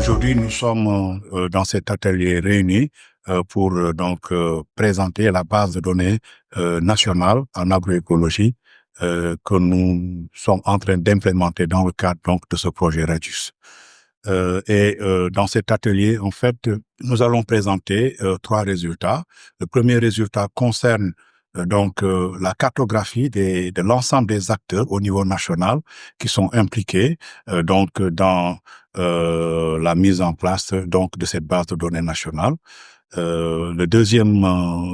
Aujourd'hui, nous sommes dans cet atelier réuni pour présenter la base de données nationale en agroécologie que nous sommes en train d'implémenter dans le cadre de ce projet Radius. Dans cet atelier, en fait, nous allons présenter trois résultats. Le premier résultat concerne la cartographie de l'ensemble des acteurs au niveau national qui sont impliqués dans la mise en place de cette base de données nationale. Le deuxième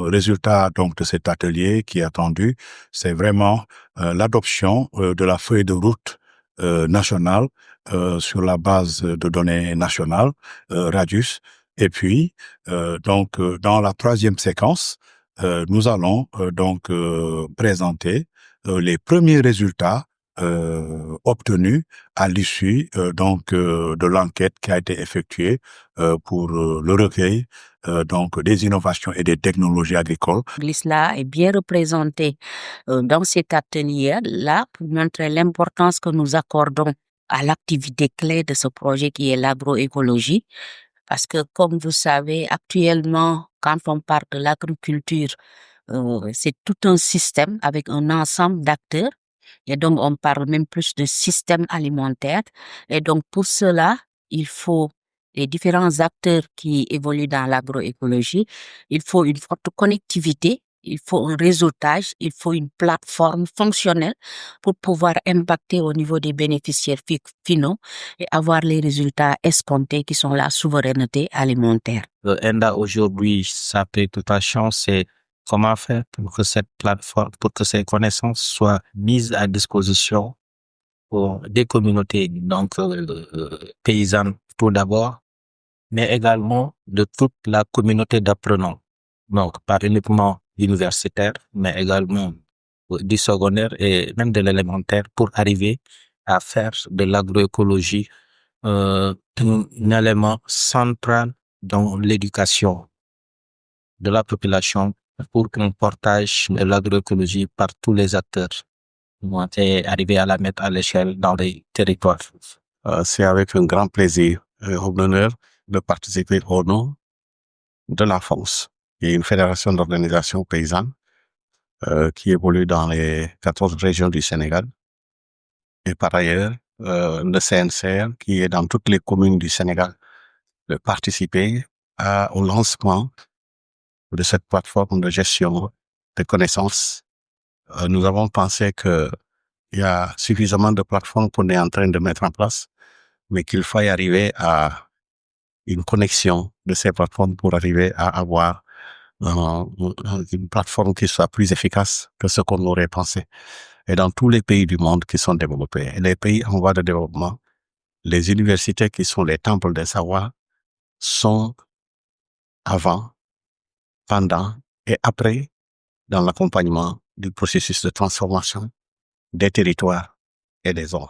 résultat de cet atelier qui est attendu, c'est vraiment l'adoption de la feuille de route nationale sur la base de données nationale Radius. Et puis dans la troisième séquence, nous allons présenter les premiers résultats obtenus à l'issue de l'enquête qui a été effectuée pour le recueil des innovations et des technologies agricoles. L'ISLA est bien représenté dans cet atelier-là pour montrer l'importance que nous accordons à l'activité clé de ce projet qui est l'agroécologie. Parce que, comme vous savez, actuellement, quand on parle de l'agriculture, c'est tout un système avec un ensemble d'acteurs. Et donc, on parle même plus de système alimentaire. Et donc, pour cela, il faut les différents acteurs qui évoluent dans l'agroécologie. Il faut une forte connectivité. Il faut un réseautage, il faut une plateforme fonctionnelle pour pouvoir impacter au niveau des bénéficiaires finaux et avoir les résultats escomptés qui sont la souveraineté alimentaire. Le ENDA aujourd'hui, sa préoccupation, c'est comment faire pour que cette plateforme, pour que ces connaissances soient mises à disposition pour des communautés paysannes tout d'abord, mais également de toute la communauté d'apprenants. Donc, pas uniquement universitaire, mais également du secondaire et même de l'élémentaire pour arriver à faire de l'agroécologie un élément central dans l'éducation de la population pour qu'on partage de l'agroécologie par tous les acteurs et arriver à la mettre à l'échelle dans les territoires. C'est avec un grand plaisir et un honneur de participer au nom de la FONS, qui est une fédération d'organisations paysannes qui évolue dans les 14 régions du Sénégal. Et par ailleurs, le CNCR, qui est dans toutes les communes du Sénégal, de participer au lancement de cette plateforme de gestion des connaissances. Nous avons pensé qu'il y a suffisamment de plateformes qu'on est en train de mettre en place, mais qu'il faut y arriver à une connexion de ces plateformes pour arriver à avoir une plateforme qui soit plus efficace que ce qu'on aurait pensé. Et dans tous les pays du monde qui sont développés, et les pays en voie de développement, les universités qui sont les temples des savoirs sont avant, pendant et après dans l'accompagnement du processus de transformation des territoires et des hommes.